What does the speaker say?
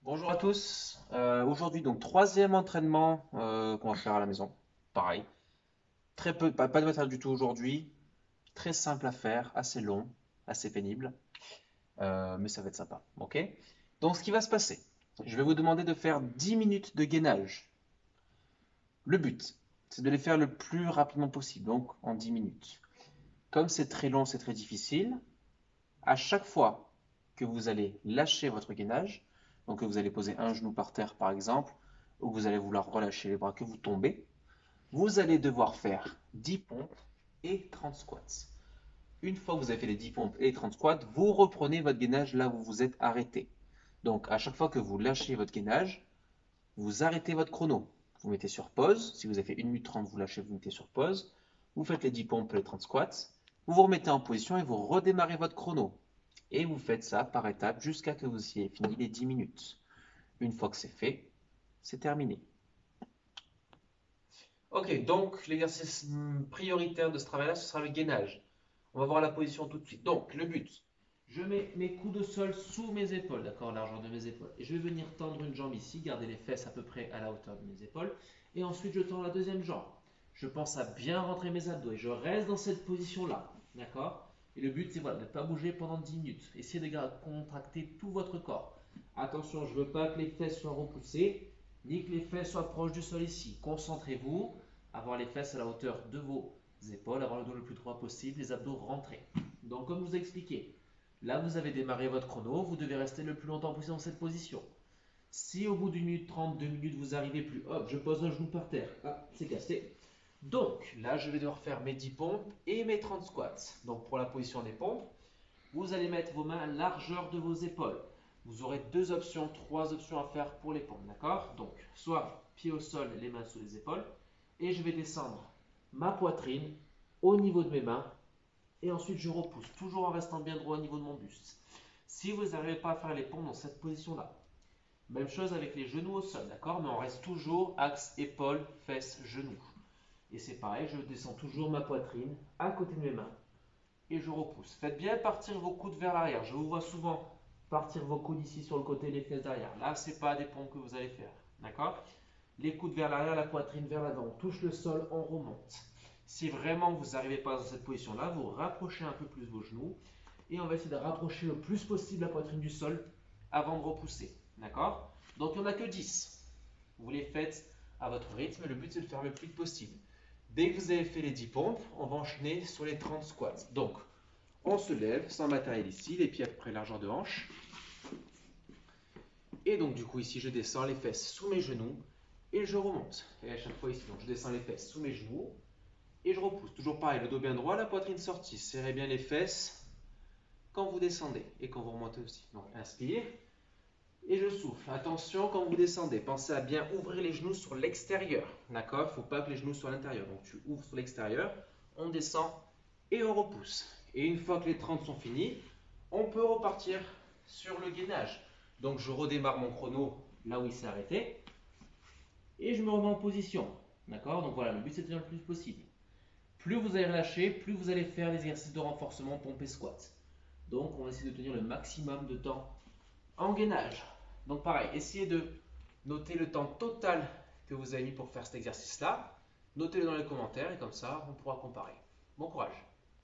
Bonjour à tous. Aujourd'hui, donc troisième entraînement qu'on va faire à la maison. Pareil. Très peu, pas de matériel du tout aujourd'hui. Très simple à faire, assez long, assez pénible, mais ça va être sympa. Ok? Donc, ce qui va se passer, je vais vous demander de faire 10 minutes de gainage. Le but, c'est de les faire le plus rapidement possible, donc en 10 minutes. Comme c'est très long, c'est très difficile, à chaque fois que vous allez lâcher votre gainage, donc que vous allez poser un genou par terre par exemple, ou que vous allez vouloir relâcher les bras, que vous tombez, vous allez devoir faire 10 pompes et 30 squats. Une fois que vous avez fait les 10 pompes et 30 squats, vous reprenez votre gainage là où vous êtes arrêté. Donc à chaque fois que vous lâchez votre gainage, vous arrêtez votre chrono. Vous mettez sur pause. Si vous avez fait 1 minute 30, vous lâchez, vous mettez sur pause. Vous faites les 10 pompes et les 30 squats. Vous vous remettez en position et vous redémarrez votre chrono. Et vous faites ça par étapes jusqu'à ce que vous ayez fini les 10 minutes. Une fois que c'est fait, c'est terminé. Ok, donc l'exercice prioritaire de ce travail-là, ce sera le gainage. On va voir la position tout de suite. Donc, le but, je mets mes coudes au sol sous mes épaules, d'accord, la largeur de mes épaules. Et je vais venir tendre une jambe ici, garder les fesses à peu près à la hauteur de mes épaules. Et ensuite, je tends la deuxième jambe. Je pense à bien rentrer mes abdos et je reste dans cette position-là, d'accord. Et le but, c'est voilà, de ne pas bouger pendant 10 minutes. Essayez de contracter tout votre corps. Attention, je ne veux pas que les fesses soient repoussées, ni que les fesses soient proches du sol ici. Concentrez-vous, avoir les fesses à la hauteur de vos épaules, avoir le dos le plus droit possible, les abdos rentrés. Donc, comme je vous ai expliqué, là vous avez démarré votre chrono, vous devez rester le plus longtemps possible dans cette position. Si au bout d'une minute 30, 2 minutes, vous arrivez plus, hop, je pose un genou par terre. Ah, c'est cassé. Donc, là, je vais devoir faire mes 10 pompes et mes 30 squats. Donc, pour la position des pompes, vous allez mettre vos mains à la largeur de vos épaules. Vous aurez deux options, trois options à faire pour les pompes, d'accord? Donc, soit pied au sol, les mains sous les épaules, et je vais descendre ma poitrine au niveau de mes mains, et ensuite je repousse, toujours en restant bien droit au niveau de mon buste. Si vous n'arrivez pas à faire les pompes dans cette position-là, même chose avec les genoux au sol, d'accord? Mais on reste toujours axe épaule, fesses, genoux. Et c'est pareil, je descends toujours ma poitrine à côté de mes mains et je repousse. Faites bien partir vos coudes vers l'arrière. Je vous vois souvent partir vos coudes ici sur le côté, les fesses derrière. Là, ce n'est pas des pompes que vous allez faire. D'accord? Les coudes vers l'arrière, la poitrine vers l'avant. On touche le sol, on remonte. Si vraiment vous n'arrivez pas dans cette position-là, vous rapprochez un peu plus vos genoux et on va essayer de rapprocher le plus possible la poitrine du sol avant de repousser. D'accord? Donc il n'y en a que 10. Vous les faites à votre rythme. Le but c'est de faire le plus vite possible. Dès que vous avez fait les 10 pompes, on va enchaîner sur les 30 squats. Donc, on se lève sans matériel ici, les pieds à peu près largeur de hanche. Et donc du coup ici je descends les fesses sous mes genoux et je remonte. Et à chaque fois ici, donc je descends les fesses sous mes genoux et je repousse. Toujours pareil, le dos bien droit, la poitrine sortie. Serrez bien les fesses quand vous descendez et quand vous remontez aussi. Donc inspire et je souffle. Attention quand vous descendez, pensez à bien ouvrir les genoux sur l'extérieur. D'accord? Il ne faut pas que les genoux soient à l'intérieur. Donc tu ouvres sur l'extérieur, on descend et on repousse. Et une fois que les 30 sont finis, on peut repartir sur le gainage. Donc je redémarre mon chrono là où il s'est arrêté et je me remets en position. D'accord? Donc voilà, le but c'est de tenir le plus possible. Plus vous allez relâcher, plus vous allez faire les exercices de renforcement pompe et squat. Donc on va essayer de tenir le maximum de temps en gainage. Donc pareil, essayez de noter le temps total que vous avez mis pour faire cet exercice-là. Notez-le dans les commentaires et comme ça on pourra comparer. Bon courage!